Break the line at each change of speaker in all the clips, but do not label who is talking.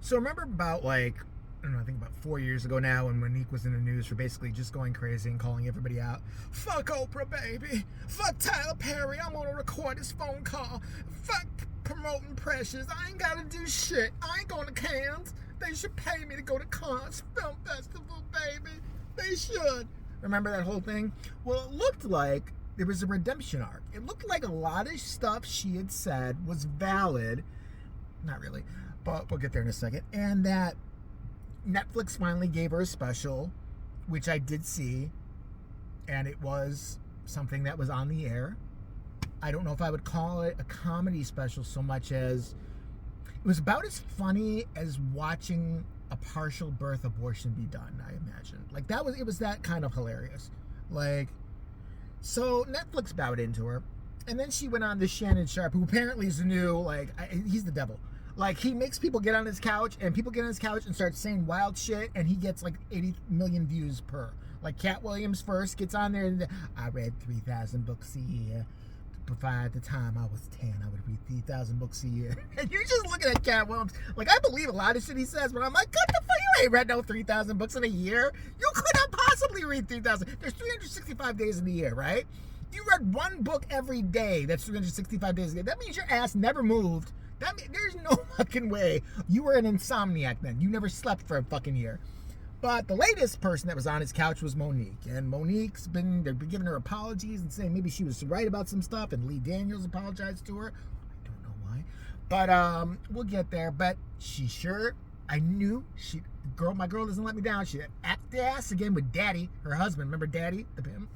So remember about like, I don't know, I think about 4 years ago now when Monique was in the news for basically just going crazy and calling everybody out. Fuck Oprah, baby. Fuck Tyler Perry. I'm gonna record this phone call. Fuck promoting Precious. I ain't gotta do shit. I ain't going to Cannes. They should pay me to go to Cannes Film Festival, baby. They should. Remember that whole thing? Well, it looked like there was a redemption arc. It looked like a lot of stuff she had said was valid. Not really, but we'll get there in a second. And that Netflix finally gave her a special, which I did see, and it was something that was on the air. I don't know if I would call it a comedy special so much as it was about as funny as watching a partial birth abortion be done, I imagine. Like it was that kind of hilarious. Like, so Netflix bowed into her, and then she went on to Shannon Sharp, who apparently is the new, he's the devil. Like, he makes people get on his couch, and people get on his couch and start saying wild shit, and he gets like 80 million views per. Like, Cat Williams first gets on there, and I read 3,000 books a year. At the time I was 10, I would read 3,000 books a year. And you're just looking at Cat Williams. Like, I believe a lot of shit he says, but I'm like, what the fuck? You ain't read no 3,000 books in a year. You could not possibly read 3,000. There's 365 days in the year, right? You read one book every day. That's 365 days a year. That means your ass never moved. That means there's no fucking way. You were an insomniac then. You never slept for a fucking year. But the latest person that was on his couch was Monique. And Monique's they've been giving her apologies and saying maybe she was right about some stuff, and Lee Daniels apologized to her. I don't know why. But we'll get there. But I knew my girl doesn't let me down. She acted ass again with Daddy, her husband. Remember Daddy, the pimp?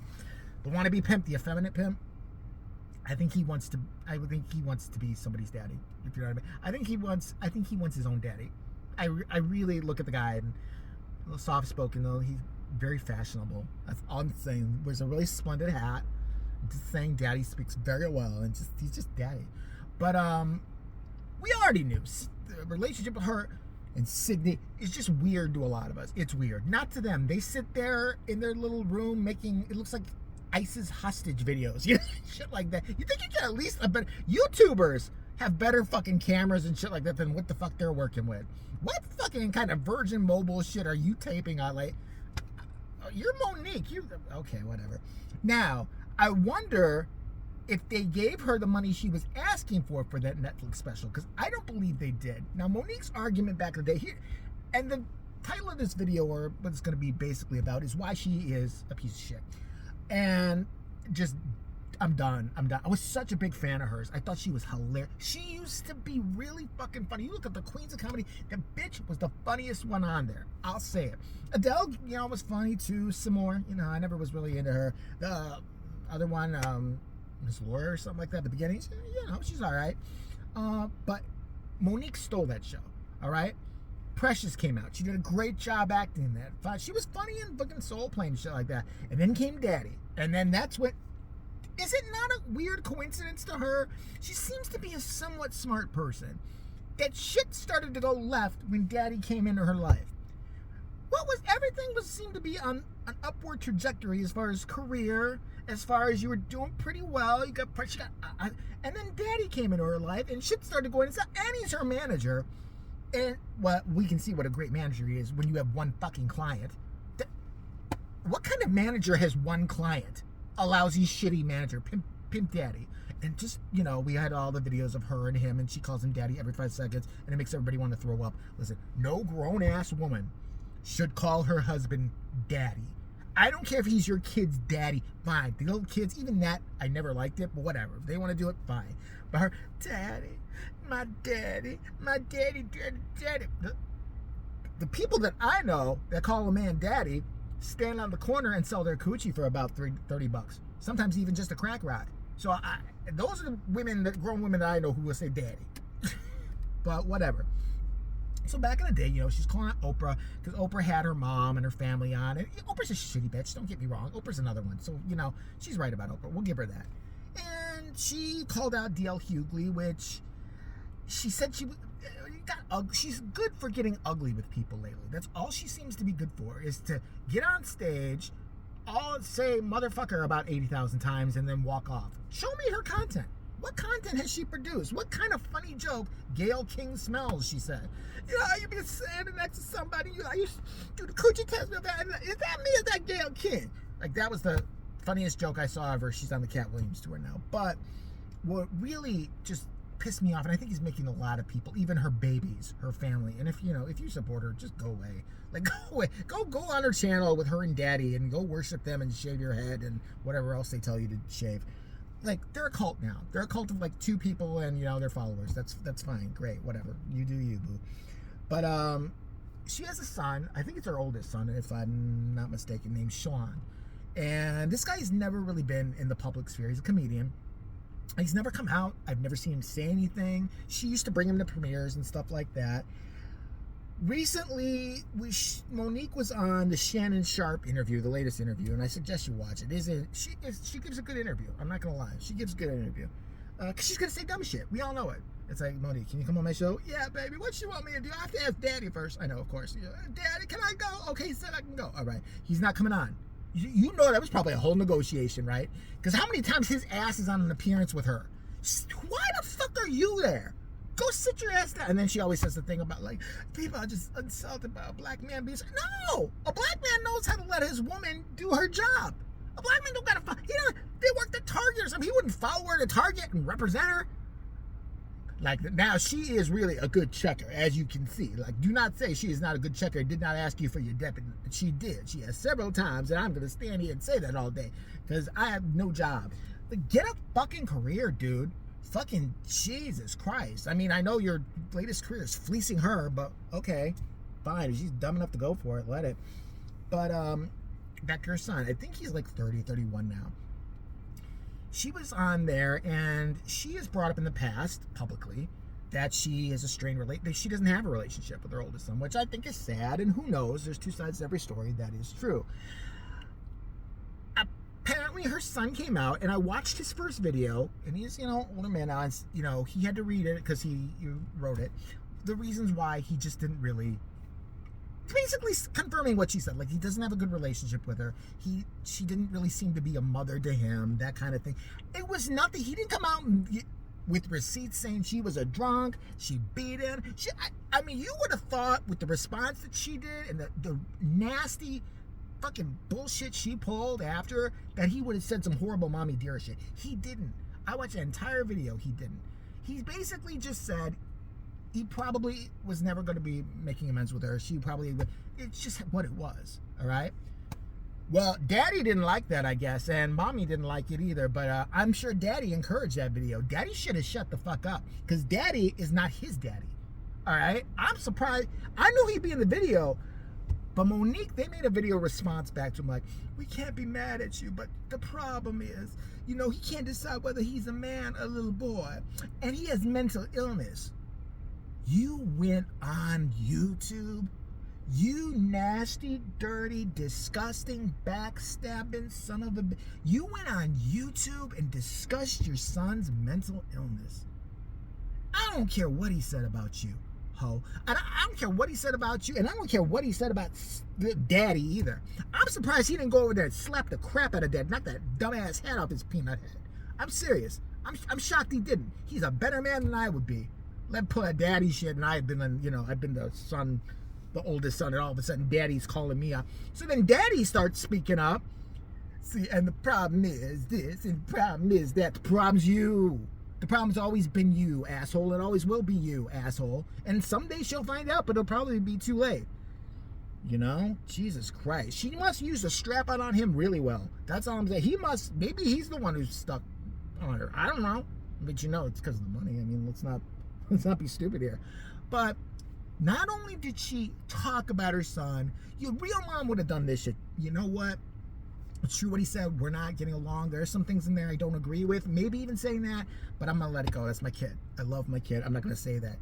The wannabe pimp, the effeminate pimp. I think he wants to be somebody's daddy, if you know what I mean. I think he wants his own daddy. I really look at the guy and a little soft-spoken, though. He's very fashionable. That's all I'm saying. Wears a really splendid hat. I'm just saying Daddy speaks very well, and he's just Daddy. But we already knew the relationship with her and Sydney is just weird to a lot of us. It's weird. Not to them. They sit there in their little room making, it looks like ISIS hostage videos. You know, shit like that. You think you can at least, but YouTubers have better fucking cameras and shit like that than what the fuck they're working with. What fucking kind of Virgin Mobile shit are you taping on? Like, you're Monique. Okay, whatever. Now, I wonder if they gave her the money she was asking for that Netflix special, because I don't believe they did. Now, Monique's argument back in the day here, and the title of this video, or what it's going to be basically about, is why she is a piece of shit. And just, I'm done. I was such a big fan of hers. I thought she was hilarious. She used to be really fucking funny. You look at the Queens of Comedy, the bitch was the funniest one on there. I'll say it. Adele, was funny too, some more. I never was really into her. The other one, Miss Laura or something like that at the beginning, she's all right. But Monique stole that show, all right? Precious came out. She did a great job acting in that. She was funny in fucking Soul Plane and shit like that. And then came Daddy. And then that's what... Is it not a weird coincidence to her? She seems to be a somewhat smart person. That shit started to go left when Daddy came into her life. Everything seemed to be on an upward trajectory as far as career, as far as you were doing pretty well. You got and then Daddy came into her life and shit started going. And he's her manager. And we can see what a great manager he is when you have one fucking client. What kind of manager has one client? A lousy, shitty manager, pimp Daddy. And just, we had all the videos of her and him, and she calls him Daddy every 5 seconds, and it makes everybody want to throw up. Listen, no grown-ass woman should call her husband Daddy. I don't care if he's your kid's daddy, fine. The little kids, even that, I never liked it, but whatever. If they want to do it, fine. But her, Daddy, my daddy, daddy. The people that I know that call a man Daddy stand on the corner and sell their coochie for about $30. Sometimes even just a crack rock. So those are the grown women that I know who will say Daddy. But whatever. So back in the day, she's calling out Oprah because Oprah had her mom and her family on. And Oprah's a shitty bitch, don't get me wrong. Oprah's another one. So, she's right about Oprah. We'll give her that. And she called out D.LHUGHLEY, which she said she's good for getting ugly with people lately. That's all she seems to be good for, is to get on stage, say motherfucker about 80,000 times, and then walk off. Show me her content. What content has she produced? What kind of funny joke? Gayle King smells, she said. You know, you be standing next to somebody, you do the coochie test with that. Is that me or is that Gayle King? Like, that was the funniest joke I saw of her. She's on the Cat Williams tour now. But what really just pissed me off, and I think he's making a lot of people, even her babies, her family, and if you support her, just go away. Like, go away. Go on her channel with her and daddy and go worship them and shave your head and whatever else they tell you to shave. Like, they're a cult now. They're a cult of like 2 people and, their followers. That's fine. Great. Whatever. You do you, boo. But she has a son. I think it's her oldest son, if I'm not mistaken, named Sean. And this guy's never really been in the public sphere. He's a comedian. He's never come out. I've never seen him say anything. She used to bring him to premieres and stuff like that. Recently, Monique was on the Shannon Sharp interview, the latest interview, and I suggest you watch it. She gives a good interview. I'm not going to lie. She gives a good interview. Because she's going to say dumb shit. We all know it. It's like, Monique, can you come on my show? Yeah, baby. What you want me to do? I have to ask Daddy first. I know, of course. Daddy, can I go? Okay, he said I can go. All right. He's not coming on. You know that was probably a whole negotiation, right? Because how many times his ass is on an appearance with her? Why the fuck are you there? Go sit your ass down. And then she always says the thing about, like, people are just insulted by a black man being... No! A black man knows how to let his woman do her job. A black man don't gotta... They worked at Target or something. He wouldn't follow her to Target and represent her. Like, now she is really a good checker, as you can see. Like, do not say she is not a good checker. Did not ask you for your deputy. She did. She has several times, and I'm going to stand here and say that all day because I have no job. Like, get a fucking career, dude. Fucking Jesus Christ. I mean, I know your latest career is fleecing her, but okay, fine. If she's dumb enough to go for it, let it. But back to her son. I think he's like 30, 31 now. She was on there, and she has brought up in the past, publicly, that she is a strained relationship. She doesn't have a relationship with her oldest son, which I think is sad, and who knows? There's 2 sides to every story. That is true. Apparently, her son came out, and I watched his first video, and he's, older man now, and, he had to read it because he wrote it. The reasons why he just didn't really... Basically confirming what she said, like he doesn't have a good relationship with her. She didn't really seem to be a mother to him, that kind of thing. It was nothing. He didn't come out with receipts saying she was a drunk, she beat him. I mean, you would have thought with the response that she did and the nasty fucking bullshit she pulled after that he would have said some horrible mommy dear shit. He didn't. I watched the entire video. He didn't. He basically just said he probably was never going to be making amends with her. She probably would. It's just what it was, all right? Well, Daddy didn't like that, I guess, and Mommy didn't like it either, but I'm sure Daddy encouraged that video. Daddy should have shut the fuck up, because Daddy is not his daddy, all right? I'm surprised. I knew he'd be in the video, but Monique, they made a video response back to him like, we can't be mad at you, but the problem is, he can't decide whether he's a man or a little boy, and he has mental illness. You went on YouTube, you nasty, dirty, disgusting, backstabbing son of a... You went on YouTube and discussed your son's mental illness. I don't care what he said about you, ho. I don't care what he said about you, and I don't care what he said about Daddy either. I'm surprised he didn't go over there and slap the crap out of Dad, knock that dumbass head off his peanut head. I'm serious. I'm shocked he didn't. He's a better man than I would be. Let pull that Daddy shit, and I've been the son, the oldest son, and all of a sudden Daddy's calling me up. So then Daddy starts speaking up. See, and the problem is this, and the problem is that. The problem's you. The problem's always been you, asshole. It always will be you, asshole. And someday she'll find out, but it'll probably be too late. Jesus Christ. She must use the strap on him really well. That's all I'm saying. Maybe he's the one who's stuck on her. I don't know. But it's because of the money. I mean, let's not be stupid here. But not only did she talk about her son, your real mom would have done this shit. You know what? It's true what he said. We're not getting along. There's some things in there I don't agree with. Maybe even saying that, but I'm going to let it go. That's my kid. I love my kid. I'm not going to say that.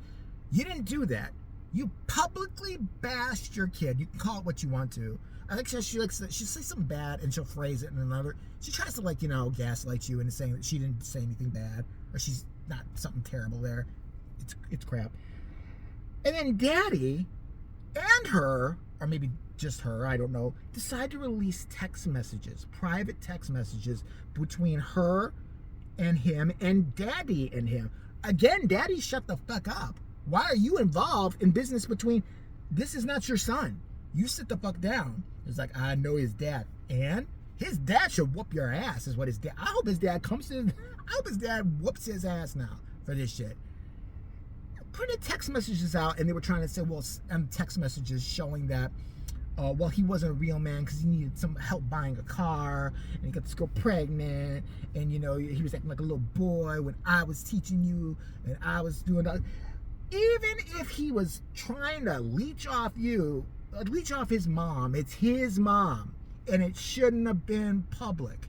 You didn't do that. You publicly bashed your kid. You can call it what you want to. I think she'll say something bad and she'll phrase it in another. She tries to gaslight you into saying that she didn't say anything bad or she's not something terrible there. It's crap. And then Daddy and her, or maybe just her, I don't know, decide to release text messages, private text messages between her and him and Daddy and him. Again, Daddy, shut the fuck up. Why are you involved in business between... This is not your son. You sit the fuck down. It's like, I know his dad. And his dad should whoop your ass, is what his dad... I hope his dad comes to... I hope his dad whoops his ass now for this shit. Putting text messages out, and they were trying to say, well, text messages showing that, well, he wasn't a real man because he needed some help buying a car, and he got this girl pregnant, and, you know, he was acting like a little boy when I was teaching you, and I was doing that. Even if he was trying to leech off his mom, it's his mom, and it shouldn't have been public.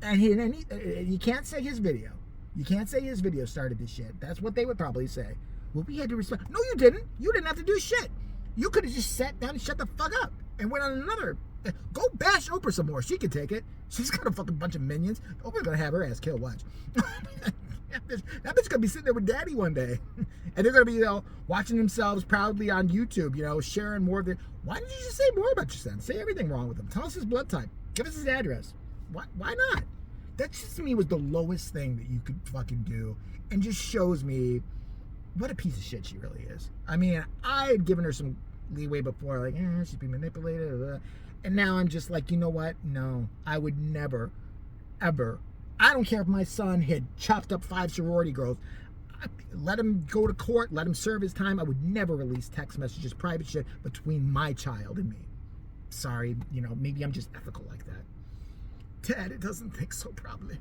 And you can't say his video. You can't say his video started this shit. That's what they would probably say. Well, we had to respond. No, you didn't. You didn't have to do shit. You could have just sat down and shut the fuck up and went on another. Go bash Oprah some more. She could take it. She's got a fucking bunch of minions. Oprah's gonna have her ass killed. Watch. That bitch gonna be sitting there with Daddy one day, and they're gonna be, you know, watching themselves proudly on YouTube, you know, sharing more of their. Why did you just say more about your son? Say everything wrong with him. Tell us his blood type. Give us his address. Why not? That just to me was the lowest thing that you could fucking do, and just shows me what a piece of shit she really is. I mean, I had given her some leeway before, like, she's being manipulated, and now I'm just like, you know what? No, I would never, ever. I don't care if my son had chopped up 5 sorority girls. Let him go to court, let him serve his time. I would never release text messages, private shit between my child and me. Sorry, you know, maybe I'm just ethical like that. Dad, it doesn't think so, probably.